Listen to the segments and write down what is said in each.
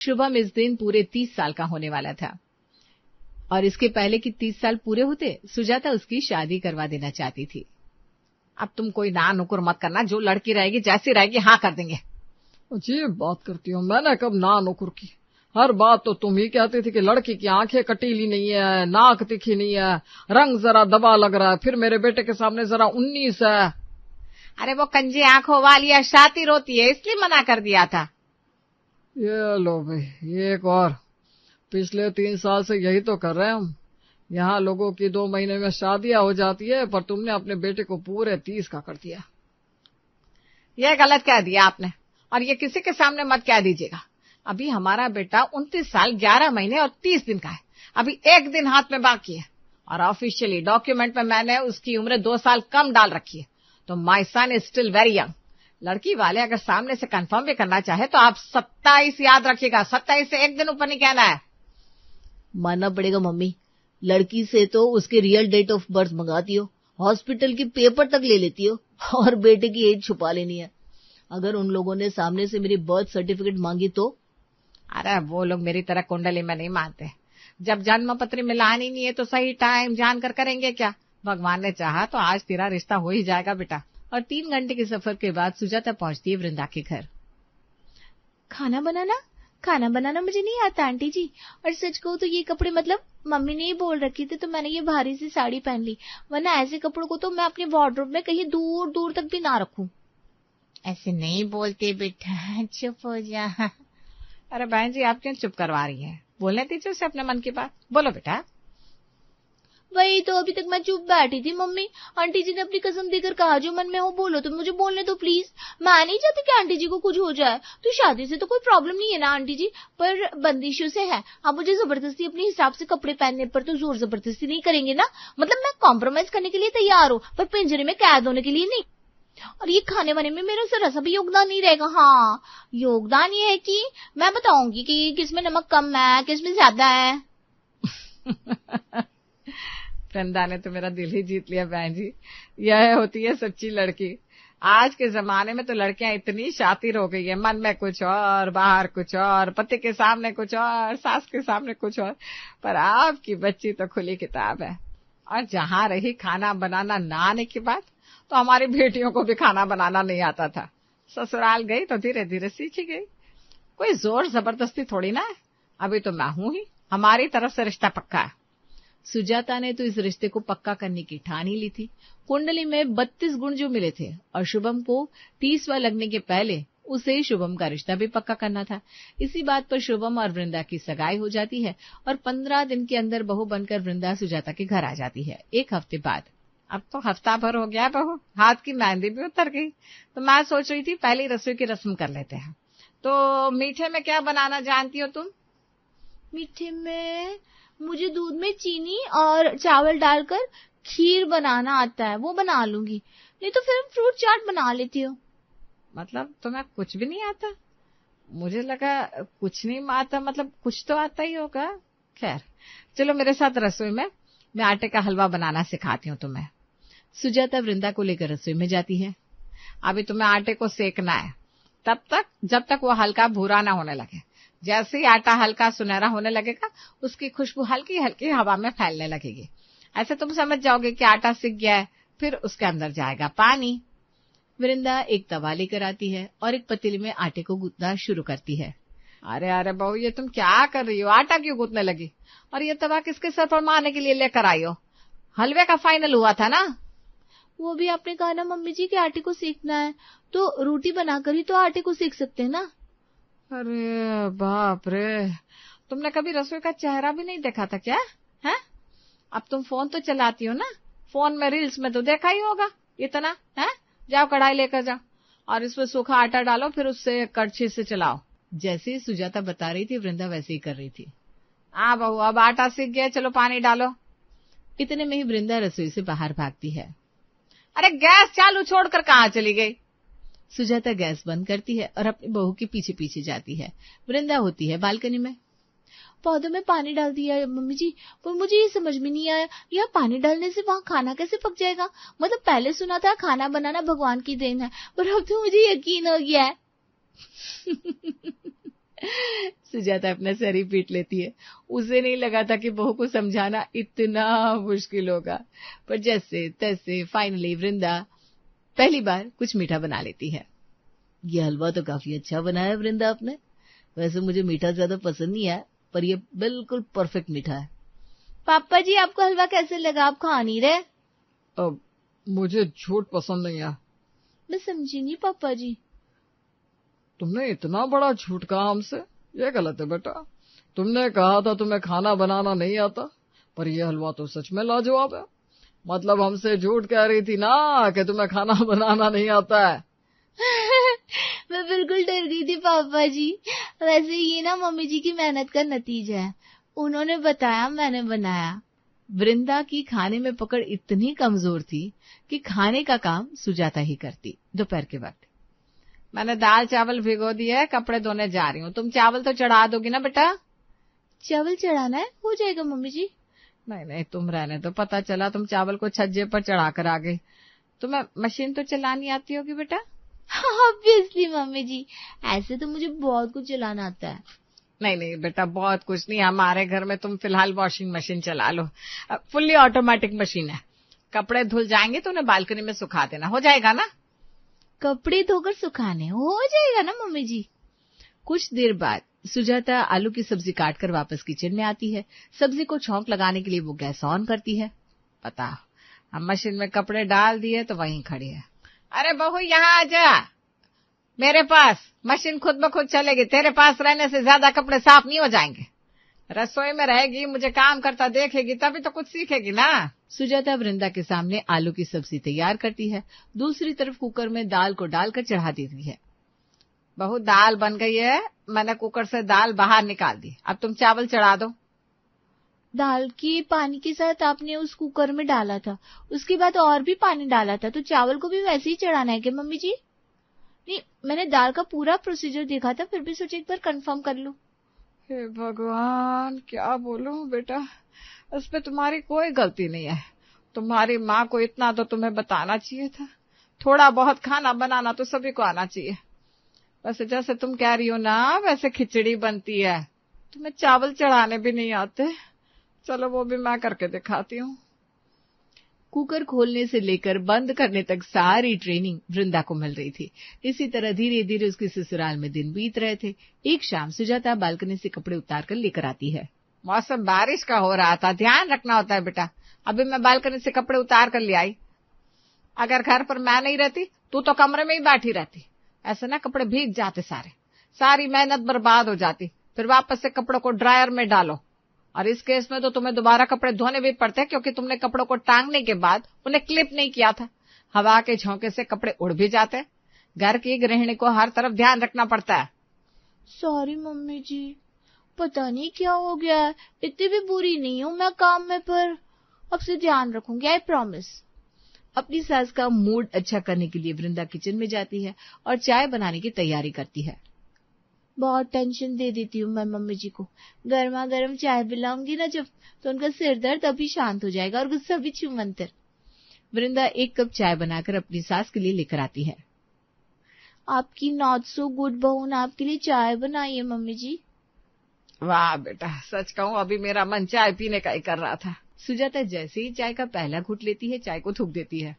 शुभम इस दिन पूरे 30 साल का होने वाला था और इसके पहले कि 30 साल पूरे होते सुजाता उसकी शादी करवा देना चाहती थी। अब तुम कोई ना नुकुर मत करना, जो लड़की रहेगी जैसी रहेगी हाँ कर देंगे। अजीब बात करती हो, मैंने कब ना नुकुर की? हर बात तो तुम ही कहती थी कि लड़की की आंखें कटीली नहीं है, नाक तिखी नहीं है, रंग जरा दबा लग रहा है, फिर मेरे बेटे के सामने जरा 19 है। अरे वो कंजी आंखों वाली है, शातिर होती है, इसलिए मना कर दिया था। ये लो भाई एक और, पिछले 3 साल से यही तो कर रहे हैं हम। यहाँ लोगों की 2 महीने में शादियां हो जाती है, पर तुमने अपने बेटे को पूरे 30 का कर दिया। यह गलत कह दिया आपने, और ये किसी के सामने मत कह दीजिएगा। अभी हमारा बेटा 29 साल 11 महीने और 30 दिन का है, अभी 1 दिन हाथ में बाकी है, और ऑफिशियली डॉक्यूमेंट में मैंने उसकी उम्र 2 साल कम डाल रखी है, तो माई सन इज स्टिल वेरी यंग। लड़की वाले अगर सामने से कंफर्म भी करना चाहे तो आप 27 याद रखिएगा, 27 से 1 दिन ऊपर नहीं कहना है। मानना पड़ेगा मम्मी, लड़की से तो उसके रियल डेट ऑफ बर्थ मंगाती हो, हॉस्पिटल के पेपर तक ले लेती हो, और बेटे की एज छुपा लेनी है। अगर उन लोगों ने सामने से मेरी बर्थ सर्टिफिकेट मांगी तो? अरे वो लोग मेरी तरह कुंडली में नहीं मानते। जब जन्म पत्री में लानी नहीं है तो सही टाइम जानकर करेंगे क्या? भगवान ने चाहा तो आज तेरा रिश्ता हो ही जाएगा बेटा। और 3 घंटे के सफर के बाद सुजाता पहुंचती है वृंदा के घर। खाना बनाना मुझे नहीं आता आंटी जी, और सच कहूँ तो ये कपड़े मतलब मम्मी ने ही बोल रखी थी तो मैंने ये भारी सी साड़ी पहन ली, वरना ऐसे कपड़ों को तो मैं अपने वार्डरोब में कहीं दूर दूर तक भी ना रखूं। ऐसे नहीं बोलते बेटा, चुप हो जा। अरे बहन जी आप क्यों चुप करवा रही हैं? बोलने दीजिए उसे अपने मन की बात, बोलो बेटा। वही तो अभी तक मैं चुप बैठी थी मम्मी, आंटी जी ने अपनी कसम देकर कहा जो मन में हो बोलो, तो मुझे बोलने दो प्लीज। मैं नहीं चाहती कि आंटी जी को कुछ हो जाए, तो शादी से तो कोई प्रॉब्लम नहीं है ना आंटी जी, पर बंदिशों से है। आप मुझे जबरदस्ती अपने हिसाब से कपड़े पहनने पर तो जोर जबरदस्ती नहीं करेंगे ना? मतलब मैं कॉम्प्रोमाइज करने के लिए तैयार हूँ, पर पिंजरे में कैद होने के लिए नहीं। और ये खाने वाने में मेरा जरा सा भी योगदान नहीं रहेगा। हाँ, योगदान ये है कि मैं बताऊंगी कि किसमें नमक कम है, किसमें ज्यादा है। वृंदा ने तो मेरा दिल ही जीत लिया बहन जी, यह होती है सच्ची लड़की। आज के जमाने में तो लड़कियां इतनी शातिर हो गई है, मन में कुछ और बाहर कुछ और, पति के सामने कुछ और, सास के सामने कुछ और, पर आपकी बच्ची तो खुली किताब है। और जहां रही खाना बनाना ना आने की बात, तो हमारी बेटियों को भी खाना बनाना नहीं आता था। ससुराल गई तो धीरे धीरे सीखी गई, कोई जोर जबरदस्ती थोड़ी ना है। अभी तो मैं हूं ही, हमारी तरफ से रिश्ता पक्का है। सुजाता ने तो इस रिश्ते को पक्का करने की ठान ही ली थी। कुंडली में 32 गुण जो मिले थे और शुभम को 30वां लगने के पहले उसे शुभम का रिश्ता भी पक्का करना था। इसी बात पर शुभम और वृंदा की सगाई हो जाती है और 15 दिन के अंदर बहू बनकर वृंदा सुजाता के घर आ जाती है। 1 हफ्ते बाद, अब तो हफ्ता भर हो गया बहू, हाथ की मेहंदी भी उतर गई, तो मैं सोच रही थी पहली रसोई की रस्म कर लेते हैं। तो मीठे में क्या बनाना जानती हो तुम? मीठे में मुझे दूध में चीनी और चावल डालकर खीर बनाना आता है, वो बना लूंगी। नहीं तो फिर फ्रूट चाट बना लेती हूँ। मतलब तुम्हें कुछ भी नहीं आता? मुझे लगा कुछ नहीं आता, मतलब कुछ तो आता ही होगा। खैर चलो मेरे साथ रसोई में, मैं आटे का हलवा बनाना सिखाती हूँ तुम्हें। सुजाता वृंदा को लेकर रसोई में जाती है। अभी तुम्हें आटे को सेकना है तब तक जब तक वो हल्का भूरा ना होने लगे। जैसे ही आटा हल्का सुनहरा होने लगेगा, उसकी खुशबू हल्की हल्की हवा में फैलने लगेगी। ऐसे तुम समझ जाओगे कि आटा सिक गया है। फिर उसके अंदर जाएगा पानी। वृंदा एक तवा लेकर आती है और एक पतीले में आटे को गूंथना शुरू करती है। अरे अरे बहू, ये तुम क्या कर रही हो? आटा क्यों गूंथने लगी? और ये तवा किसके सर पर मारने के लिए लेकर आई हो? हलवे का फाइनल हुआ था ना? वो भी आपने कहा ना मम्मी जी कि आटे को सेकना है, तो रोटी बनाकर ही तो आटे को सेक सकते हैं ना। अरे बाप रे, तुमने कभी रसोई का चेहरा भी नहीं देखा था क्या? है? अब तुम फोन तो चलाती हो ना, फोन में रील्स में तो देखा ही होगा इतना है। जाओ कढ़ाई लेकर जाओ और इसमें सूखा आटा डालो, फिर उससे कड़छी से चलाओ। जैसे सुजाता बता रही थी वृंदा वैसे ही कर रही थी। हाँ बहू, अब आटा सीख गया, चलो पानी डालो। इतने में ही वृंदा रसोई से बाहर भागती है। अरे गैस चालू छोड़कर कहाँ चली गई? सुजाता गैस बंद करती है और अपनी बहू के पीछे पीछे जाती है। वृंदा होती है बालकनी में। पौधों में पानी डाल दिया है मम्मी जी, पर मुझे ये समझ में नहीं आया, यह पानी डालने से वहाँ खाना कैसे पक जाएगा? मतलब पहले सुना था खाना बनाना भगवान की देन है, पर अब तो मुझे यकीन हो गया है। सुजाता अपना सर ही पीट लेती है। उसे नहीं लगा था कि बहू को समझाना इतना मुश्किल होगा, पर जैसे तैसे फाइनली वृंदा पहली बार कुछ मीठा बना लेती है। ये हलवा तो काफी अच्छा बना है वृंदा आपने। वैसे मुझे मीठा ज्यादा पसंद नहीं है, पर ये बिल्कुल परफेक्ट मीठा है। पापा जी आपको हलवा कैसे लगा? आप खा नहीं रहे? अब मुझे झूठ पसंद नहीं है। मैं समझी नहीं पापा जी। तुमने इतना बड़ा झूठ कहा हमसे, ये गलत है बेटा। तुमने कहा था तुम्हें खाना बनाना नहीं आता, पर यह हलवा तो सच में लाजवाब है। मतलब हमसे झूठ कह रही थी ना कि तुम्हें खाना बनाना नहीं आता है। मैं बिल्कुल डर गई थी पापा जी। वैसे ये ना मम्मी जी की मेहनत का नतीजा है। उन्होंने बताया, मैंने बनाया। वृंदा की खाने में पकड़ इतनी कमजोर थी कि खाने का काम सुजाता ही करती। दोपहर के वक्त मैंने दाल चावल भिगो दिए है, कपड़े धोने जा रही हूँ। तुम चावल तो चढ़ा दोगी ना बेटा? चावल चढ़ाना है? हो जाएगा मम्मी जी। नहीं नहीं, तुम रहने दो। पता चला तुम चावल को छज्जे पर चढ़ा कर आ गई। तुम्हें मशीन तो चलानी आती होगी बेटा? ऑब्वियसली मम्मी जी, ऐसे तो मुझे बहुत कुछ चलाना आता है। नहीं नहीं बेटा, बहुत कुछ नहीं। हमारे घर में तुम फिलहाल वॉशिंग मशीन चला लो, फुल्ली ऑटोमेटिक मशीन है। कपड़े धुल जाएंगे तो उन्हें बालकनी में सुखा देना, हो जाएगा ना? कपड़े धोकर सुखाने हो जाएगा ना मम्मी जी? कुछ देर बाद सुजाता आलू की सब्जी काटकर वापस किचन में आती है। सब्जी को छौंक लगाने के लिए वो गैस ऑन करती है। पता, हम मशीन में कपड़े डाल दिए तो वहीं खड़ी है। अरे बहू यहाँ आ जा मेरे पास, मशीन खुद ब खुद चलेगी। तेरे पास रहने से ज्यादा कपड़े साफ नहीं हो जाएंगे। रसोई में रहेगी, मुझे काम करता देखेगी, तभी तो कुछ सीखेगी ना। सुजाता वृंदा के सामने आलू की सब्जी तैयार करती है। दूसरी तरफ कुकर में दाल को डालकर चढ़ा देती है। बहू दाल बन गई है, मैंने कुकर से दाल बाहर निकाल दी। अब तुम चावल चढ़ा दो। दाल के पानी के साथ आपने उस कुकर में डाला था, उसके बाद और भी पानी डाला था, तो चावल को भी वैसे ही चढ़ाना है क्या मम्मी जी? नहीं, मैंने दाल का पूरा प्रोसीजर देखा था, फिर भी सोचा एक बार कंफर्म कर लूं। हे भगवान, क्या बोलूं बेटा, इसमें तुम्हारी कोई गलती नहीं है। तुम्हारी माँ को इतना तो तुम्हें बताना चाहिए था। थोड़ा बहुत खाना बनाना तो सभी को आना चाहिए। वैसे जैसे तुम कह रही हो ना, वैसे खिचड़ी बनती है। तुम्हें चावल चढ़ाने भी नहीं आते। चलो वो भी मैं करके दिखाती हूँ। कुकर खोलने से लेकर बंद करने तक सारी ट्रेनिंग वृंदा को मिल रही थी। इसी तरह धीरे धीरे उसके ससुराल में दिन बीत रहे थे। एक शाम सुजाता बालकनी से कपड़े उतार कर लेकर आती है। मौसम बारिश का हो रहा था, ध्यान रखना होता है बेटा। अभी मैं बालकनी से कपड़े उतार कर ले आई। अगर घर पर मैं नहीं रहती, तू तो कमरे में ही बैठी रहती। ऐसे ना कपड़े भीग जाते सारे, सारी मेहनत बर्बाद हो जाती। फिर वापस से कपड़ों को ड्रायर में डालो, और इस केस में तो तुम्हें दोबारा कपड़े धोने भी पड़ते हैं, क्योंकि तुमने कपड़ों को टांगने के बाद उन्हें क्लिप नहीं किया था। हवा के झोंके से कपड़े उड़ भी जाते। घर की गृहिणी को हर तरफ ध्यान रखना पड़ता है। सॉरी मम्मी जी, पता नहीं क्या हो गया है। इतनी भी बुरी नहीं हूँ मैं काम में, पर अब से ध्यान रखूंगी, आई प्रॉमिस। अपनी सास का मूड अच्छा करने के लिए वृंदा किचन में जाती है और चाय बनाने की तैयारी करती है। बहुत टेंशन दे देती हूँ मैं मम्मी जी को। गर्मा गर्म चाय पिलाऊंगी ना जब, तो उनका सिर दर्द अभी शांत हो जाएगा और गुस्सा भी छूमंतर। वृंदा एक कप चाय बनाकर अपनी सास के लिए लेकर आती है। आपकी नॉट सो गुड बहू ने आपके लिए चाय बनाई है मम्मी जी। वाह बेटा, सच कहूँ अभी मेरा मन चाय पीने का ही कर रहा था। सुजाता जैसे ही चाय का पहला घूंट लेती है, चाय को थूक देती है।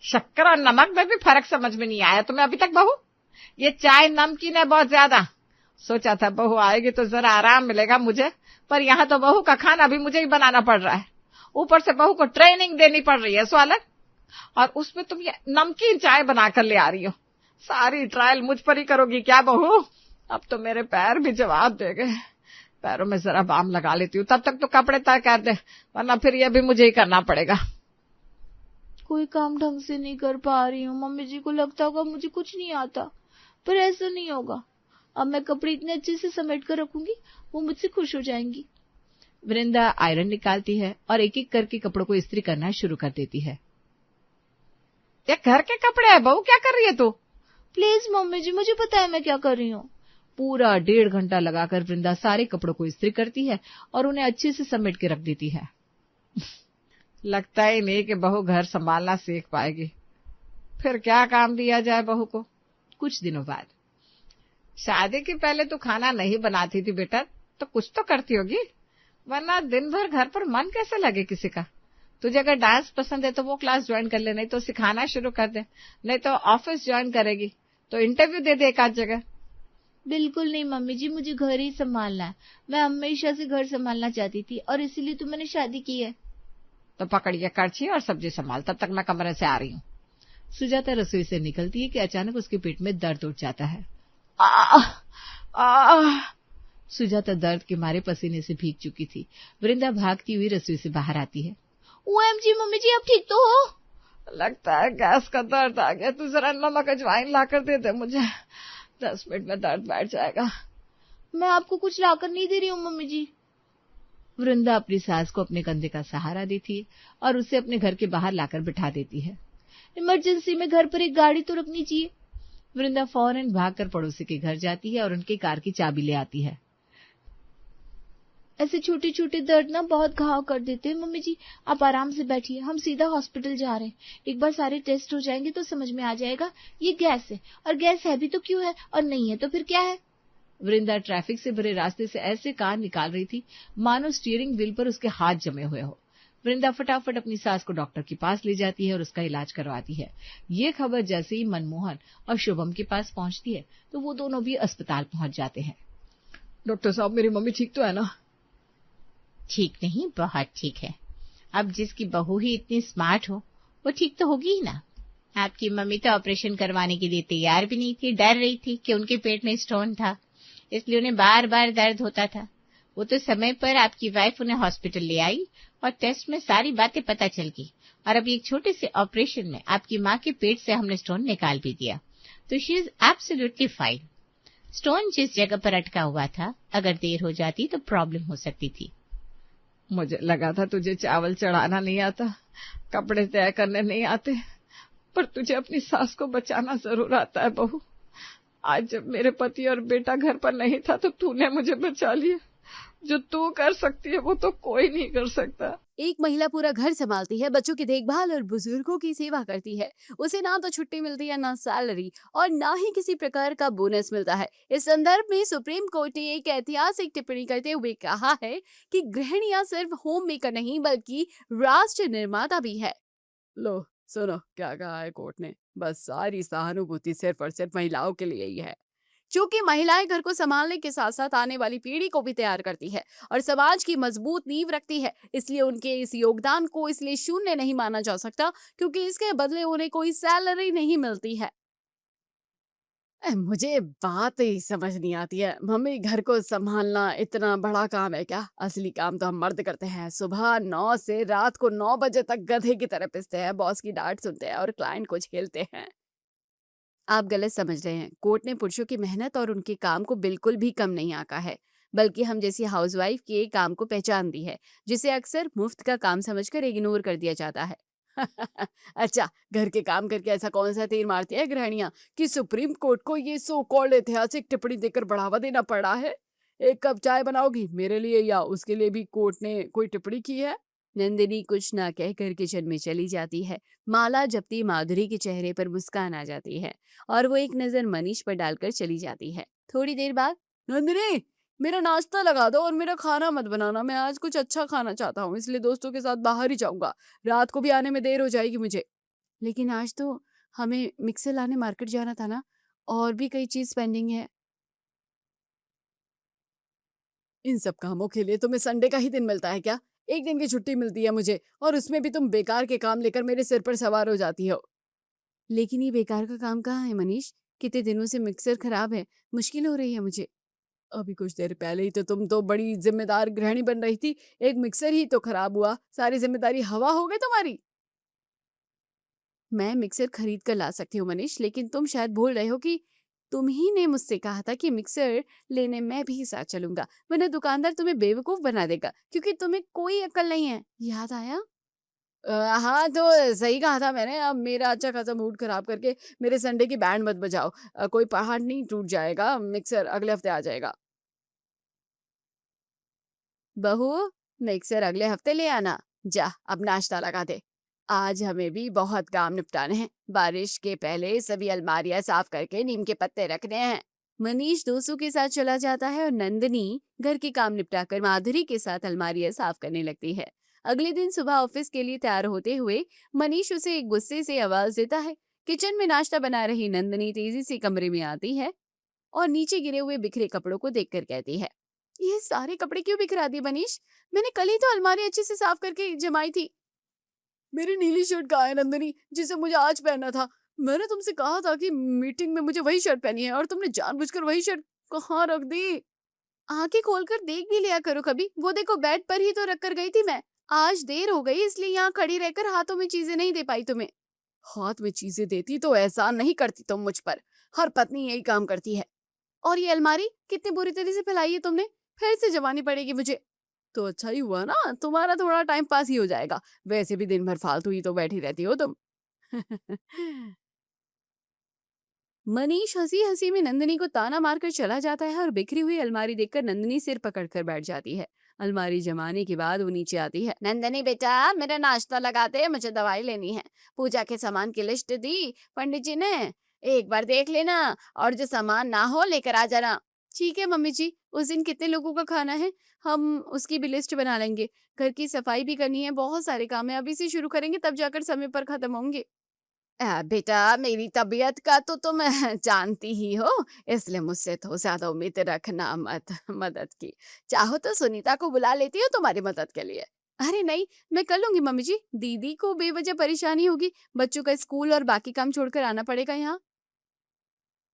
शक्कर और नमक में भी फर्क समझ में नहीं आया तुम्हें अभी तक बहू? ये चाय नमकीन है बहुत ज्यादा। सोचा था बहू आएगी तो जरा आराम मिलेगा मुझे, पर यहाँ तो बहू का खाना भी मुझे ही बनाना पड़ रहा है। ऊपर से बहू को ट्रेनिंग देनी पड़ रही है सो अलग, और उसमें तुम ये नमकीन चाय बनाकर ले आ रही हो। सारी ट्रायल मुझ पर ही करोगी क्या बहू? अब तो मेरे पैर भी जवाब दे गए। पैरों में जरा बाम लगा लेती हूँ, तब तक तो कपड़े तय कर दे, वरना फिर ये भी मुझे ही करना पड़ेगा। कोई काम ढंग से नहीं कर पा रही हूँ। मम्मी जी को लगता होगा मुझे कुछ नहीं आता, पर ऐसा नहीं होगा। अब मैं कपड़े इतने अच्छे से समेट कर रखूंगी, वो मुझसे खुश हो जाएंगी। वृंदा आयरन निकालती है और एक एक करके कपड़ों को इस्त्री करना शुरू कर देती है। ये घर के कपड़े है बहू, क्या कर रही है तू? प्लीज मम्मी जी, मुझे पता है मैं क्या कर रही हूँ। पूरा 1.5 घंटा लगाकर वृंदा सारे कपड़ों को इस्त्री करती है और उन्हें अच्छे से समेट के रख देती है। लगता ही नहीं कि बहू घर संभालना सीख पाएगी। फिर क्या काम दिया जाए बहू को? कुछ दिनों बाद शादी के पहले तू खाना नहीं बनाती थी बेटा, तो कुछ तो करती होगी, वरना दिन भर घर पर मन कैसे लगे किसी का। तुझे अगर डांस पसंद है तो वो क्लास ज्वाइन कर ले, नहीं तो सिखाना शुरू कर दे, नहीं तो ऑफिस ज्वाइन करेगी तो इंटरव्यू दे दे एक आध जगह। बिल्कुल नहीं मम्मी जी, मुझे घर ही संभालना है। मैं हमेशा से घर संभालना चाहती थी और इसीलिए तो मैंने शादी की है। तो पकड़िए कड़छी और सब्जी संभाल, तब तक मैं कमरे से आ रही हूँ। सुजाता रसोई से निकलती है कि अचानक उसके पेट में दर्द उठ जाता है। सुजाता दर्द के मारे पसीने से भीग चुकी थी। वृंदा भागती हुई रसोई से बाहर आती है। ओएमजी मम्मी जी, आप ठीक तो हो? लगता है गैस का दर्द आ गया, तू जरा नमक अजवाइन ला कर दे दे मुझे, 10 मिनट में दर्द बैठ जाएगा। मैं आपको कुछ लाकर नहीं दे रही हूँ मम्मी जी। वृंदा अपनी सास को अपने कंधे का सहारा देती है और उसे अपने घर के बाहर लाकर बिठा देती है। इमरजेंसी में घर पर एक गाड़ी तो रखनी चाहिए। वृंदा फौरन भागकर पड़ोसी के घर जाती है और उनकी कार की चाबी ले आती है। ऐसे छोटे छोटे दर्द ना बहुत घाव कर देते हैं मम्मी जी। आप आराम से बैठिए, हम सीधा हॉस्पिटल जा रहे हैं। एक बार सारे टेस्ट हो जाएंगे तो समझ में आ जाएगा ये गैस है, और गैस है भी तो क्यों है, और नहीं है तो फिर क्या है। वृंदा ट्रैफिक से भरे रास्ते से ऐसे कार निकाल रही थी मानो स्टीयरिंग व्हील पर उसके हाथ जमे हुए हो। वृंदा फटाफट अपनी सास को डॉक्टर के पास ले जाती है और उसका इलाज करवाती है। ये खबर जैसे ही मनमोहन और शुभम के पास पहुंचती है तो वो दोनों भी अस्पताल पहुंच जाते हैं। डॉक्टर साहब, मेरी मम्मी ठीक तो है ना? ठीक नहीं, बहुत ठीक है। अब जिसकी बहू ही इतनी स्मार्ट हो वो ठीक तो होगी ही ना। आपकी मम्मी तो ऑपरेशन करवाने के लिए तैयार भी नहीं थी, डर रही थी कि उनके पेट में स्टोन था, इसलिए उन्हें बार बार दर्द होता था। वो तो समय पर आपकी वाइफ उन्हें हॉस्पिटल ले आई और टेस्ट में सारी बातें पता चल गई, और अब एक छोटे से ऑपरेशन में आपकी माँ के पेट से हमने स्टोन निकाल भी दिया, तो she is absolutely fine. Stone जिस जगह पर अटका हुआ था, अगर देर हो जाती तो प्रॉब्लम हो सकती थी। मुझे लगा था तुझे चावल चढ़ाना नहीं आता, कपड़े तय करने नहीं आते, पर तुझे अपनी सास को बचाना जरूर आता है बहू। आज जब मेरे पति और बेटा घर पर नहीं था तो तूने मुझे बचा लिया। जो तू कर सकती है वो तो कोई नहीं कर सकता। एक महिला पूरा घर संभालती है, बच्चों की देखभाल और बुजुर्गों की सेवा करती है। उसे ना तो छुट्टी मिलती है, ना सैलरी, और ना ही किसी प्रकार का बोनस मिलता है। इस संदर्भ में सुप्रीम कोर्ट ने एक ऐतिहासिक टिप्पणी करते हुए कहा है कि गृहिणियां सिर्फ होम मेकर नहीं बल्कि राष्ट्र निर्माता भी है। लो सुनो क्या कहा है कोर्ट ने, बस सारी सहानुभूति सिर्फ और सिर्फ महिलाओं के लिए ही है। चूंकि महिलाएं घर को संभालने के साथ साथ आने वाली पीढ़ी को भी तैयार करती है और समाज की मजबूत नींव रखती है, इसलिए उनके इस योगदान को इसलिए शून्य नहीं माना जा सकता क्योंकि इसके बदले उन्हें कोई सैलरी नहीं मिलती है। मुझे बात ही समझ नहीं आती है, मम्मी घर को संभालना इतना बड़ा काम है क्या? असली काम तो हम मर्द करते हैं। सुबह 9 से रात को 9 बजे तक गधे की तरह पिसते हैं, बॉस की डांट सुनते हैं और क्लाइंट को झेलते हैं। आप गलत समझ रहे हैं। कोर्ट ने पुरुषों की मेहनत और उनके काम को बिल्कुल भी कम नहीं आंका है, बल्कि हम जैसी हाउसवाइफ के काम को पहचान दी है, जिसे अक्सर मुफ्त का काम समझकर इग्नोर कर दिया जाता है। अच्छा, घर के काम करके ऐसा कौन सा तीर मारती है गृहिणियां कि सुप्रीम कोर्ट को ये सो कॉल्ड ऐतिहासिक टिप्पणी देकर बढ़ावा देना पड़ा है? एक कप चाय बनाओगी मेरे लिए या उसके लिए भी कोर्ट ने कोई टिप्पणी की है? नंदिनी कुछ ना कहकर किचन में चली जाती है। माला जपती माधुरी के चेहरे पर मुस्कान आ जाती है और वो एक नजर मनीष पर डालकर चली जाती है। थोड़ी देर बाद, नंदिनी, मेरा नाश्ता लगा दो और मेरा खाना मत बनाना, मैं आज कुछ अच्छा खाना चाहता हूँ, इसलिए दोस्तों के साथ बाहर ही जाऊंगा, रात को भी आने में देर हो जाएगी मुझे। लेकिन आज तो हमें मिक्सर लाने मार्केट जाना था ना, और भी कई चीज पेंडिंग है। इन सब कामों के लिए तुम्हें संडे का ही दिन मिलता है क्या? एक दिन की छुट्टी मिलती है मुझे, और उसमें भी तुम बेकार के काम लेकर मेरे सिर पर सवार हो जाती हो। लेकिन ये बेकार का काम कहाँ है मनीष? कितने दिनों से मिक्सर खराब है, मुश्किल हो रही है मुझे। अभी कुछ देर पहले ही तो तुम तो बड़ी जिम्मेदार गृहिणी बन रही थी, एक मिक्सर ही तो खराब हुआ, सारी जिम्मेदारी हवा हो गई तुम्हारी। मैं मिक्सर खरीद कर ला सकती हूँ मनीष, लेकिन तुम शायद भूल रहे हो कि तुम ही ने मुझसे कहा था कि मिक्सर लेने मैं भी साथ चलूंगा, वरना दुकानदार तुम्हें बेवकूफ बना देगा क्योंकि तुम्हें कोई अक्ल नहीं है। याद आया? हाँ, तो सही कहा था मैंने। अब मेरा अच्छा खासा मूड खराब करके मेरे संडे की बैंड मत बजाओ। कोई पहाड़ नहीं टूट जाएगा, मिक्सर अगले हफ्ते आ जाएगा। बहू, मिक्सर अगले हफ्ते ले आना। जा अब नाश्ता लगा दे, आज हमें भी बहुत काम निपटाने हैं। बारिश के पहले सभी अलमारियां साफ करके नीम के पत्ते रखने हैं। मनीष दोस्तों के साथ चला जाता है और नंदिनी घर के काम निपटाकर माधुरी के साथ अलमारियां साफ करने लगती है। अगले दिन सुबह ऑफिस के लिए तैयार होते हुए मनीष उसे गुस्से से आवाज देता है। किचन में नाश्ता बना रही नंदिनी तेजी से कमरे में आती है और नीचे गिरे हुए बिखरे कपड़ों को देखकर कहती है, ये सारे कपड़े क्यों बिखरा दिए मनीष? मैंने कल ही तो अलमारी अच्छे से साफ करके जमाई थी। मेरी नीली शर्ट कहाँ है नंदिनी, जिसे मुझे आज पहनना था? मैंने तुमसे कहा था कि मीटिंग में मुझे वही शर्ट पहनी है और तुमने जानबूझकर वही शर्ट कहाँ रख दी? आंखें खोलकर देख भी लिया करो कभी। वो देखो बेड पर ही तो रख कर गई थी मैं। आज देर हो गई इसलिए यहाँ खड़ी रहकर हाथों में चीजें नहीं दे पाई तुम्हें। हाथ में चीजें देती तो एहसान नहीं करती तुम मुझ पर। हर पत्नी यही काम करती है। और ये अलमारी कितनी बुरी तरह से फैलाई है तुमने, फिर से जमानी पड़ेगी मुझे। तो अच्छा ही हुआ ना, तुम्हारा थोड़ा टाइम पास ही हो जाएगा। वैसे भी दिन भर फालतू ही तो बैठी रहती हो तुम। मनीष हंसी हंसी में नंदिनी को ताना मारकर चला जाता है और बिखरी हुई अलमारी देखकर नंदिनी सिर पकड़कर बैठ जाती है। अलमारी जमाने के बाद वो नीचे आती है। नंदिनी बेटा, मेरा नाश्ता लगाते, मुझे दवाई लेनी है। पूजा के सामान की लिस्ट दी पंडित जी ने, एक बार देख लेना और जो सामान ना हो लेकर आ जाना। ठीक है मम्मी जी, उस दिन कितने लोगों का खाना है हम उसकी भी लिस्ट बना लेंगे। घर की सफाई भी करनी है, बहुत सारे काम है, अभी से शुरू करेंगे तब जाकर समय पर खत्म होंगे। बेटा, मेरी तबीयत का तो तुम जानती ही हो, इसलिए मुझसे तो ज्यादा उम्मीद रखना मत मदद की। चाहो तो सुनीता को बुला लेती हो तुम्हारी मदद के लिए। अरे नहीं, मैं कर लूंगी मम्मी जी। दीदी को बेवजह परेशानी होगी, बच्चों का स्कूल और बाकी काम छोड़कर आना पड़ेगा यहाँ।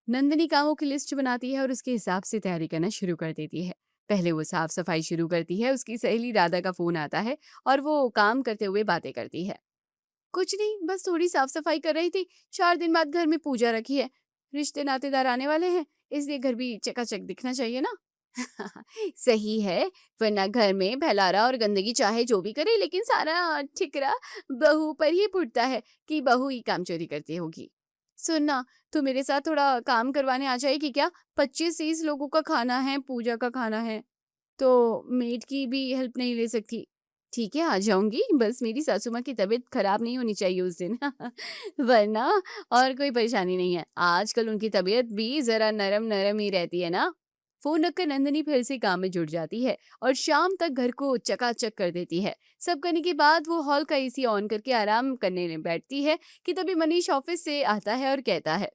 नंदिनी कामों की लिस्ट बनाती है और उसके हिसाब से तैयारी करना शुरू कर देती है। पहले वो साफ सफाई शुरू करती है। उसकी सहेली राधा का फोन आता है और वो काम करते हुए बातें करती है। कुछ नहीं, बस थोड़ी साफ सफाई कर रही थी। 4 दिन बाद घर में पूजा रखी है, रिश्ते नातेदार आने वाले हैं, इसलिए घर भी चकाचक दिखना चाहिए ना। सही है, वरना घर में फैलारा और गंदगी चाहे जो भी करे, लेकिन सारा ठिकरा बहू पर ही फुटता है कि बहू ही काम चोरी करती होगी। सुनना, तू मेरे साथ थोड़ा काम करवाने आ जाएगी क्या? 25-30 लोगों का खाना है, पूजा का खाना है, तो मेड की भी हेल्प नहीं ले सकती। ठीक है, आ जाऊंगी, बस मेरी सासू माँ की तबीयत खराब नहीं होनी चाहिए उस दिन। वरना और कोई परेशानी नहीं है। आजकल उनकी तबीयत भी जरा नरम नरम ही रहती है ना। फोन रखकर नंदिनी फिर से काम में जुट जाती है और शाम तक घर को चकाचक कर देती है। सब करने के बाद वो हॉल का एसी ऑन करके आराम करने में बैठती है कि तभी मनीष ऑफिस से आता है और कहता है,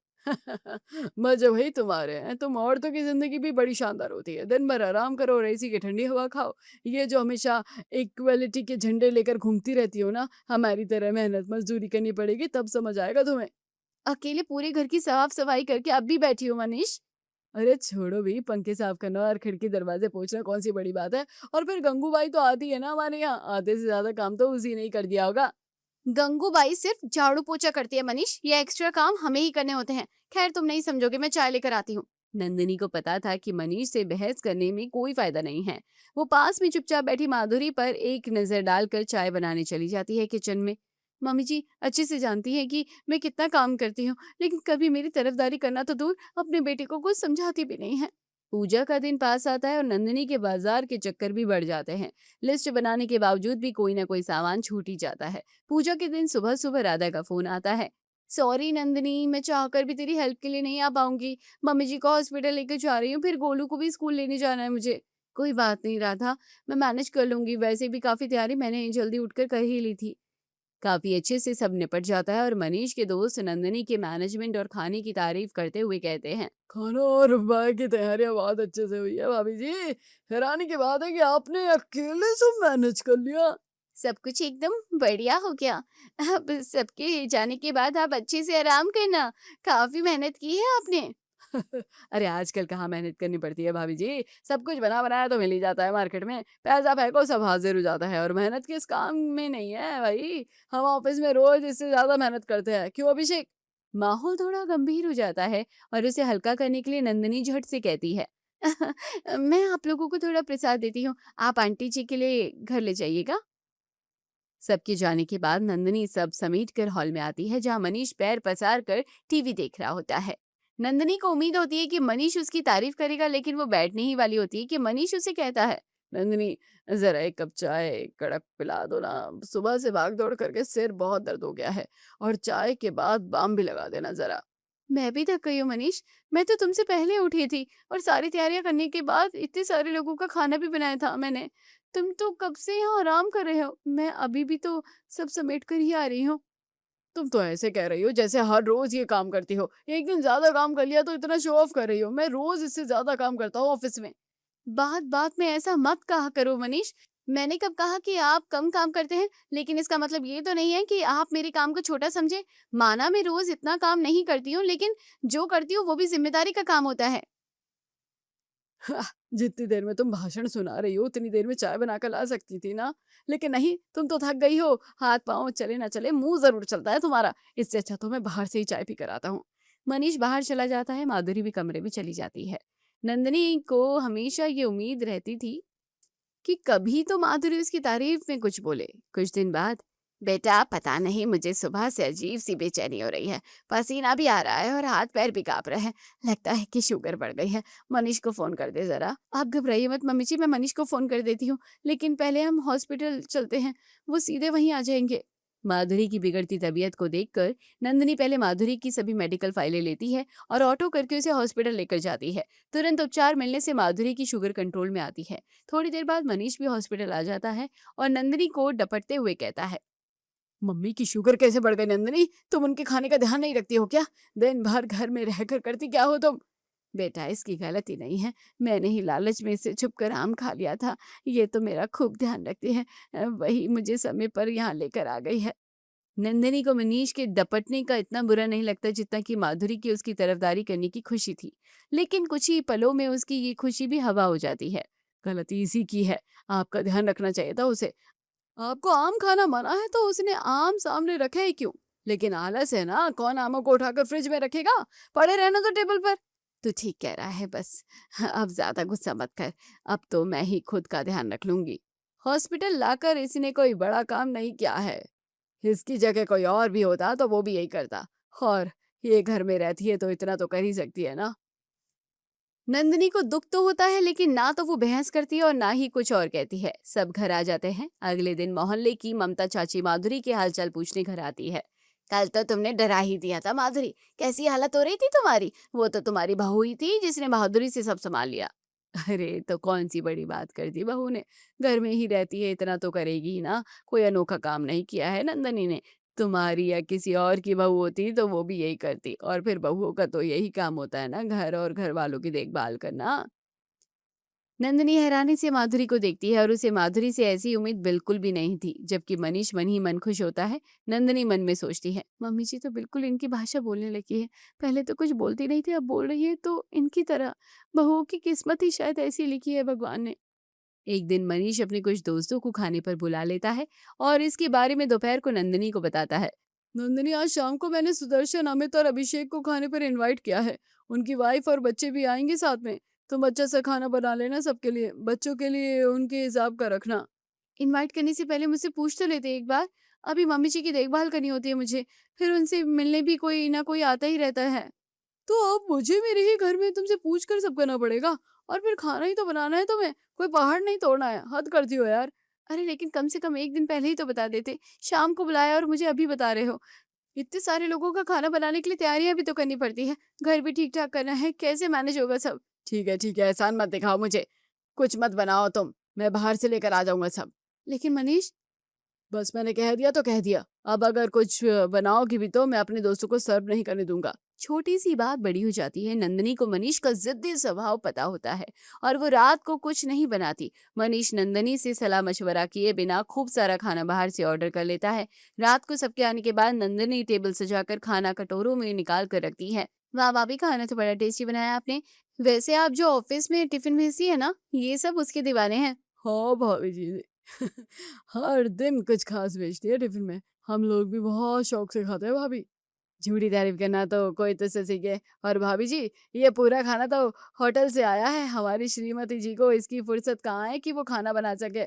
मजे भाई तुम्हारे हैं। तुम औरतों की जिंदगी भी बड़ी शानदार होती है। दिन भर आराम करो और एसी की ठंडी हवा खाओ। ये जो हमेशा इक्वलिटी के झंडे लेकर घूमती रहती हो ना, हमारी तरह मेहनत मजदूरी करनी पड़ेगी तब समझ आएगा तुम्हें। अकेले पूरे घर की साफ सफाई करके अब भी बैठी हो मनीष? अरे छोड़ो भी, पंखे साफ करना और खिड़की दरवाजे पोंछना कौन सी बड़ी बात है। और फिर गंगूबाई तो आती है ना हमारे यहाँ, आधे से ज्यादा काम तो उसी ने ही कर दिया होगा। गंगूबाई सिर्फ झाड़ू पोछा करती है मनीष, ये एक्स्ट्रा काम हमें ही करने होते हैं। खैर तुम नहीं समझोगे, मैं चाय लेकर आती हूँ। नंदिनी को पता था कि मनीष से बहस करने में कोई फायदा नहीं है। वो पास में चुपचाप बैठी माधुरी पर एक नजर डालकर चाय बनाने चली जाती है किचन में। मम्मी जी अच्छे से जानती है कि मैं कितना काम करती हूँ, लेकिन कभी मेरी तरफदारी करना तो दूर, अपने बेटे को कुछ समझाती भी नहीं है। पूजा का दिन पास आता है और नंदिनी के बाजार के चक्कर भी बढ़ जाते हैं। लिस्ट बनाने के बावजूद भी कोई ना कोई सामान छूट ही जाता है। पूजा के दिन सुबह सुबह राधा का फोन आता है। सॉरी नंदिनी, मैं चाहकर भी तेरी हेल्प के लिए नहीं आ पाऊंगी। मम्मी जी को हॉस्पिटल लेकर जा रही हूँ, फिर गोलू को भी स्कूल लेने जाना है मुझे। कोई बात नहीं राधा, मैं मैनेज कर लूंगी। वैसे भी काफी तैयारी मैंने जल्दी उठकर कर ही ली थी। काफी अच्छे से सब निपट जाता है और मनीष के दोस्त नंदिनी के मैनेजमेंट और खाने की तारीफ करते हुए कहते हैं, खाना और बाय की तैयारियां बहुत अच्छे से हुई है भाभी जी। हैरानी की बात है कि आपने अकेले सब मैनेज कर लिया। सब कुछ एकदम बढ़िया हो गया। अब सबके जाने के बाद आप अच्छे से आराम करना। काफी मेहनत की है आपने। अरे आजकल कहाँ मेहनत करनी पड़ती है भाभी जी, सब कुछ बना बनाया तो मिल ही जाता है मार्केट में। पैसा फेंको सब हाजिर हो जाता है, और मेहनत किस काम में नहीं है भाई। हम ऑफिस में रोज इससे ज्यादा मेहनत करते हैं, क्यों अभिषेक? माहौल थोड़ा गंभीर हो जाता है और उसे हल्का करने के लिए नंदिनी झट से कहती है, मैं आप लोगों को थोड़ा प्रसाद देती हूँ, आप आंटी जी के लिए घर ले जाइएगा। सबके जाने के बाद नंदिनी सब समेट कर हॉल में आती है, जहाँ मनीष पैर पसार कर टीवी देख रहा होता है। नंदिनी को उम्मीद होती है कि मनीष उसकी तारीफ करेगा, लेकिन वो बैठने ही वाली होती है कि मनीष उसे कहता है, नंदिनी जरा एक कप चाय कड़क पिला दो ना, सुबह से भाग दौड़ करके सिर बहुत दर्द हो गया है, और चाय के बाद बाम भी लगा देना जरा। मैं भी थक गई हूँ मनीष। मैं तो तुमसे पहले उठी थी और सारी तैयारियां करने के बाद इतने सारे लोगों का खाना भी बनाया था मैंने। तुम तो कब से यहाँ आराम कर रहे हो, मैं अभी भी तो सब समेट कर ही आ रही हूँ। तुम तो ऐसे कह रही हो जैसे हर रोज ये काम करती हो। एक दिन ज्यादा काम कर लिया तो इतना शो ऑफ कर रही हो। मैं रोज इससे ज्यादा काम करता हूँ ऑफिस में। बात बात में ऐसा मत कहा करो मनीष। मैंने कब कहा कि आप कम काम करते हैं? लेकिन इसका मतलब ये तो नहीं है कि आप मेरे काम को छोटा समझे। माना मैं रोज इतना काम नहीं करती हूँ, लेकिन जो करती हूँ वो भी जिम्मेदारी का काम होता है। जितनी देर में तुम भाषण सुना रही हो उतनी देर में चाय बना कर ला सकती थी ना। लेकिन नहीं, तुम तो थक गई हो। हाथ पाँव चले ना चले, मुंह जरूर चलता है तुम्हारा। इससे अच्छा तो मैं बाहर से ही चाय पी कर आता हूँ। मनीष बाहर चला जाता है, माधुरी भी कमरे में चली जाती है। नंदिनी को हमेशा ये उम्मीद रहती थी कि कभी तो माधुरी उसकी तारीफ में कुछ बोले। कुछ दिन बाद, बेटा पता नहीं मुझे सुबह से अजीब सी बेचैनी हो रही है। पसीना भी आ रहा है और हाथ पैर भी कांप रहे हैं। लगता है कि शुगर बढ़ गई है। मनीष को फोन कर दे जरा। आप घबराइए मत मम्मी जी, मैं मनीष को फोन कर देती हूँ। लेकिन पहले हम हॉस्पिटल चलते हैं, वो सीधे वहीं आ जाएंगे। माधुरी की बिगड़ती तबीयत को देखकर नंदिनी पहले माधुरी की सभी मेडिकल फाइलें लेती है और ऑटो करके उसे हॉस्पिटल लेकर जाती है। तुरंत उपचार मिलने से माधुरी की शुगर कंट्रोल में आती है। थोड़ी देर बाद मनीष भी हॉस्पिटल आ जाता है और नंदिनी को डपटते हुए कहता है, मम्मी की शुगर कैसे बढ़ गई नंदिनी? तुम उनके खाने का ध्यान नहीं रखती हो क्या? दिन भर घर में रहकर करती क्या हो तुम? बेटा इसकी गलती नहीं है, मैंने ही लालच में इसे छुप कर आम खा लिया था। ये तो मेरा खूब ध्यान रखती है, वही मुझे समय पर यहाँ लेकर आ गई है। नंदिनी को मनीष के दपटने का इतना बुरा नहीं लगता जितना कि माधुरी की उसकी तरफदारी करने की खुशी थी। लेकिन कुछ ही पलों में उसकी ये खुशी भी हवा हो जाती है। गलती इसी की है, आपका ध्यान रखना चाहिए था उसे। आपको आम खाना मना है तो उसने आम सामने रखे ही क्यों? लेकिन आलस है ना, कौन आमों को उठाकर फ्रिज में रखेगा? पड़े रहना तो टेबल पर। तू ठीक कह रहा है, बस अब ज्यादा गुस्सा मत कर। अब तो मैं ही खुद का ध्यान रख लूंगी। हॉस्पिटल लाकर इसने कोई बड़ा काम नहीं किया है। इसकी जगह कोई और भी होता तो वो भी यही करता। और ये घर में रहती है तो इतना तो कर ही सकती है ना। नंदिनी को दुख तो होता है, लेकिन ना तो वो बहस करती है और ना ही कुछ और कहती है। सब घर आ जाते हैं। अगले दिन मोहल्ले की ममता चाची माधुरी के हालचाल पूछने घर आती है। कल तो तुमने डरा ही दिया था माधुरी, कैसी हालत हो रही थी तुम्हारी? वो तो तुम्हारी बहू ही थी जिसने बहादुरी से सब संभाल लिया। अरे तो कौन सी बड़ी बात कर दी बहू ने, घर में ही रहती है, इतना तो करेगी ही ना। कोई अनोखा काम नहीं किया है नंदनी ने। तुम्हारी या किसी और की बहू होती तो वो भी यही करती। और फिर बहुओं का तो यही काम होता है ना, घर और घर वालों की देखभाल करना। नंदिनी हैरानी से माधुरी को देखती है और उसे माधुरी से ऐसी उम्मीद बिल्कुल भी नहीं थी। जबकि मनीष मन ही मन खुश होता है। नंदिनी मन में सोचती है, मम्मी जी तो बिल्कुल इनकी भाषा बोलने लगी है। पहले तो कुछ बोलती नहीं थी, अब बोल रही है तो इनकी तरह। बहुओं की किस्मत ही शायद ऐसी लिखी है भगवान ने। एक दिन मनीष अपने कुछ दोस्तों को खाने पर बुला लेता है और इसके बारे में दोपहर को नंदिनी को बताता है। नंदिनी, आज शाम को मैंने सुदर्शन, अमित और अभिषेक को खाने पर इनवाइट किया है। उनकी वाइफ और बच्चे भी आएंगे साथ में। तुम अच्छा सा खाना बना लेना सबके लिए, बच्चों के लिए उनके हिसाब का रखना। इनवाइट करने से पहले मुझसे पूछ तो लेते एक बार। अभी मम्मी जी की देखभाल करनी होती है मुझे, फिर उनसे मिलने भी कोई ना कोई आता ही रहता है। तो अब मुझे मेरे ही घर में तुमसे पूछ कर सब करना पड़ेगा? और फिर खाना ही तो बनाना है तुम्हें, कोई पहाड़ नहीं तोड़ना है। हद करती हो यार। अरे लेकिन कम से कम एक दिन पहले ही तो बता देते। शाम को बुलाया और मुझे अभी बता रहे हो। इतने सारे लोगों का खाना बनाने के लिए तैयारियां भी तो करनी पड़ती है, घर भी ठीक ठाक करना है, कैसे मैनेज होगा सब? ठीक है, एहसान मत दिखाओ मुझे। कुछ मत बनाओ तुम, मैं बाहर से लेकर आ जाऊंगा सब। लेकिन मनीष, बस मैंने कह दिया तो कह दिया। अब अगर कुछ बनाओगी भी तो मैं अपने दोस्तों को सर्व नहीं करने दूंगा। छोटी सी बात बड़ी हो जाती है। नंदिनी को मनीष का जिद्दी स्वभाव पता होता है और वो रात को कुछ नहीं बनाती। मनीष नंदिनी से सलाह मशवरा किए बिना खूब सारा खाना बाहर से ऑर्डर कर लेता है। रात को सबके आने के बाद नंदिनी टेबल सजाकर खाना कटोरों में निकाल कर रखती है। वाह भाभी, खाना तो बड़ा टेस्टी बनाया आपने। वैसे आप जो ऑफिस में टिफिन भेजती है ना, ये सब उसके दीवाने हैं। हाँ भाभी जी। हर दिन कुछ खास भेजती है टिफिन में। हम लोग भी बहुत शौक से खाते हैं भाभी। झूठी तारीफ करना तो कोई तुझसे सीखे। और भाभी जी, ये पूरा खाना तो होटल से आया है। हमारी श्रीमती जी को इसकी फुर्सत कहाँ है कि वो खाना बना सके।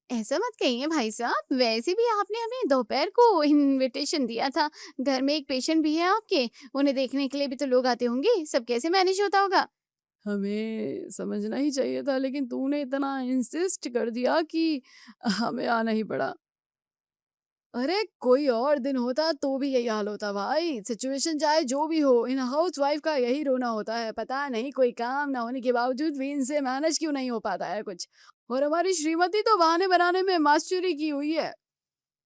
ऐसा मत कहिए भाई साहब, वैसे भी आपने हमें दोपहर को इनविटेशन दिया था। घर में एक पेशेंट भी है आपके, उन्हें देखने के लिए भी तो लोग आते होंगे। सब कैसे मैनेज होता होगा? हमें समझना ही चाहिए था, लेकिन तूने इतना इंसिस्ट कर दिया कि हमें आना ही पड़ा। अरे कोई और दिन होता तो भी यही हाल होता भाई। सिचुएशन चाहे जो भी हो, इन हाउस वाइफ का यही रोना होता है। पता नहीं कोई काम ना होने के बावजूद भी इनसे मैनेज क्यों नहीं हो पाता है कुछ। और हमारी श्रीमती तो बहाने बनाने में मास्टरी की हुई है।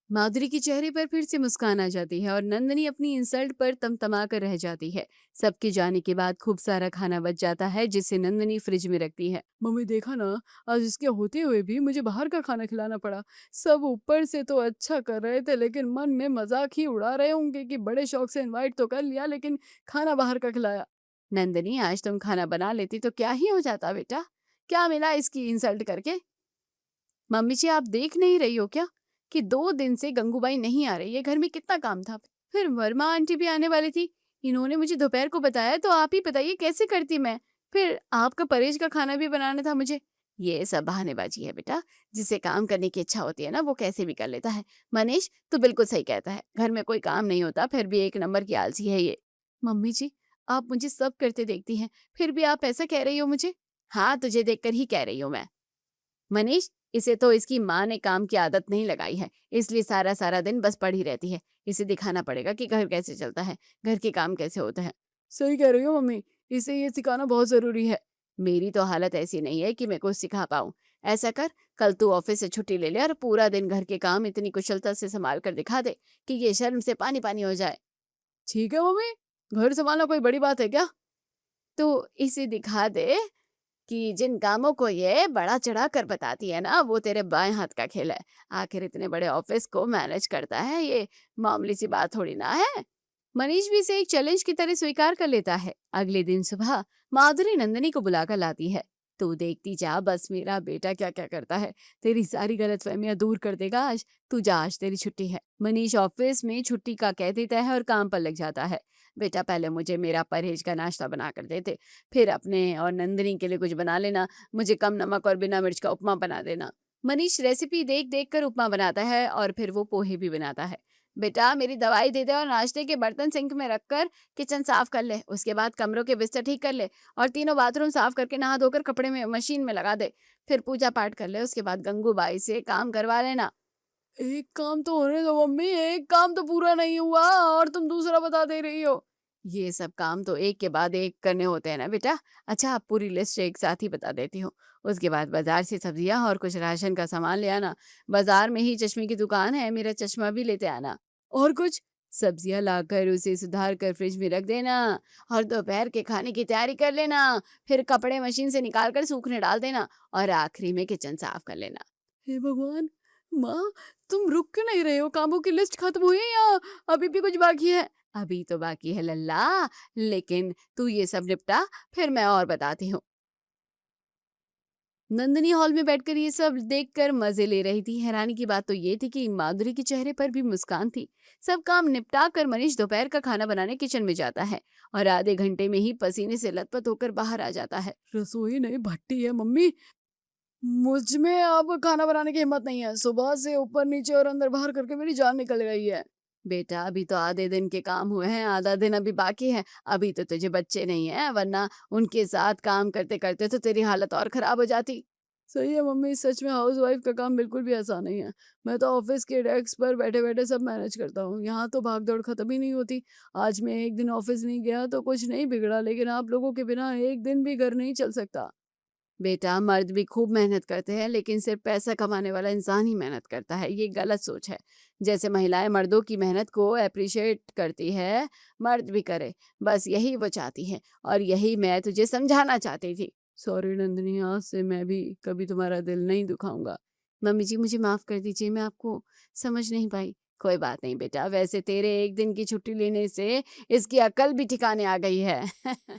माधुरी के चेहरे पर फिर से मुस्कान आ जाती है और नंदनी अपनी इंसल्ट पर तमतमा कर रह जाती है। सबके जाने के बाद खूब सारा खाना बच जाता है जिसे नंदनी फ्रिज में रखती है। मम्मी देखा ना, आज इसके होते हुए भी मुझे बाहर का खाना खिलाना पड़ा। सब ऊपर से तो अच्छा कर रहे थे लेकिन मन में मजाक ही उड़ा रहे होंगे कि बड़े शौक से इनवाइट तो कर लिया लेकिन खाना बाहर का खिलाया। नंदनी आज तुम खाना बना लेती तो क्या ही हो जाता बेटा। क्या मिला इसकी इंसल्ट करके। मम्मी जी आप देख नहीं रही हो क्या कि 2 दिन से गंगूबाई नहीं आ रही है। घर में कितना काम था। फिर वर्मा आंटी भी आने वाली थी। इन्होंने मुझे दोपहर को बताया तो आप ही बताइए कैसे करती मैं। फिर आपका परहेज का खाना भी बनाना था मुझे। ये सब बहानेबाजी है बेटा। जिसे काम करने की इच्छा होती है ना वो कैसे भी कर लेता है। मनीष तू बिल्कुल सही कहता है। घर में कोई काम नहीं होता फिर भी एक नंबर की आलसी है ये। मम्मी जी आप मुझे सब करते देखती हैं फिर भी आप ऐसा कह रही हो मुझे। हाँ तुझे देखकर ही कह रही हूँ मैं। मनीष इसे तो इसकी माँ ने काम की आदत नहीं लगाई है इसलिए सारा सारा दिन बस पड़ी रहती है। इसे दिखाना पड़ेगा कि घर कैसे चलता है, घर के काम कैसे होते हैं। सही कह रही हो मम्मी, इसे ये सिखाना बहुत जरूरी है। मेरी तो हालत ऐसी नहीं है कि मैं कुछ सिखा पाऊँ। ऐसा कर कल तू ऑफिस से छुट्टी ले ले और पूरा दिन घर के काम इतनी कुशलता से संभाल कर दिखा दे कि ये शर्म से पानी पानी हो जाए। ठीक है मम्मी, घर संभालना कोई बड़ी बात है क्या। तो इसे दिखा दे कि जिन कामों को ये बड़ा चढ़ा कर बताती है ना वो तेरे बाएं हाथ का खेल है। आखिर इतने बड़े ऑफिस को मैनेज करता है, ये मामूली सी बात थोड़ी ना है। मनीष भी इसे एक चैलेंज की तरह स्वीकार कर लेता है। अगले दिन सुबह माधुरी नंदिनी को बुलाकर लाती है। तू देखती जा बस मेरा बेटा क्या क्या करता है। तेरी सारी गलतफहमियां दूर कर देगा आज। तू जा आज तेरी छुट्टी है। मनीष ऑफिस में छुट्टी का कह देता है और काम पर लग जाता है। बेटा पहले मुझे मेरा परहेज का नाश्ता बना कर देते, फिर अपने और नंदिनी के लिए कुछ बना लेना। मुझे कम नमक और बिना मिर्च का उपमा बना देना। मनीष रेसिपी देख देख कर उपमा बनाता है और फिर वो पोहे भी बनाता है। बेटा मेरी दवाई दे दे और नाश्ते के बर्तन सिंक में रखकर किचन साफ कर ले। उसके बाद कमरों के बिस्तर ठीक कर ले और तीनों बाथरूम साफ करके नहा धोकर कपड़े में मशीन में लगा दे। फिर पूजा पाठ कर ले। उसके बाद गंगूबाई से काम करवा लेना। एक काम तो होने दो मम्मी, एक काम तो पूरा नहीं हुआ और तुम दूसरा बता दे रही हो। ये सब काम तो एक के बाद एक करने होते हैं ना बेटा। अच्छा आप पूरी लिस्ट एक साथ ही बता देती हूँ। उसके बाद बाजार से सब्जियां और कुछ राशन का सामान ले आना। बाजार में ही चश्मे की दुकान है, मेरा चश्मा भी लेते आना। और कुछ सब्जियां लाकर उसे सुधार कर फ्रिज में रख देना और दोपहर के खाने की तैयारी कर लेना। फिर कपड़े मशीन से निकाल कर सूखने डाल देना और आखिरी में किचन साफ कर लेना। हे भगवान, माँ तुम रुक क्यों नहीं रहे हो। कामों की लिस्ट खत्म हुई है या अभी भी कुछ बाकी है। अभी तो बाकी है लल्ला, लेकिन तू ये सब निपटा फिर मैं और बताती हूँ। नंदिनी हॉल में बैठकर ये सब देखकर मजे ले रही थी। हैरानी की बात तो ये थी कि माधुरी के चेहरे पर भी मुस्कान थी। सब काम निपटा कर मनीष दोपहर का खाना बनाने किचन में जाता है और आधे घंटे में ही पसीने से लथपथ होकर बाहर आ जाता है। रसोई नहीं भट्टी है मम्मी, मुझ में अब खाना बनाने की हिम्मत नहीं है। सुबह से ऊपर नीचे और अंदर बाहर करके मेरी जान निकल गई है। बेटा अभी तो आधे दिन के काम हुए हैं, आधा दिन अभी बाकी है। अभी तो तुझे बच्चे नहीं है, वरना उनके साथ काम करते करते तो तेरी हालत और खराब हो जाती। सही है मम्मी, सच में हाउस वाइफ का काम बिल्कुल भी आसान नहीं है। मैं तो ऑफिस के डेस्क पर बैठे बैठे सब मैनेज करता हूँ। यहाँ तो भाग दौड़ खत्म ही नहीं होती। आज मैं एक दिन ऑफिस नहीं गया तो कुछ नहीं बिगड़ा, लेकिन आप लोगों के बिना एक दिन भी घर नहीं चल सकता। बेटा मर्द भी खूब मेहनत करते हैं लेकिन सिर्फ पैसा कमाने वाला इंसान ही मेहनत करता है, ये गलत सोच है। जैसे महिलाएं मर्दों की मेहनत को अप्रिशिएट करती है, मर्द भी करे। बस यही वो चाहती है और यही मैं तुझे समझाना चाहती थी। सॉरी नंदिनी, आज से मैं भी कभी तुम्हारा दिल नहीं दुखाऊंगा। मम्मी जी मुझे माफ कर दीजिए, मैं आपको समझ नहीं पाई। कोई बात नहीं बेटा, वैसे तेरे एक दिन की छुट्टी लेने से इसकी अकल भी ठिकाने आ गई है।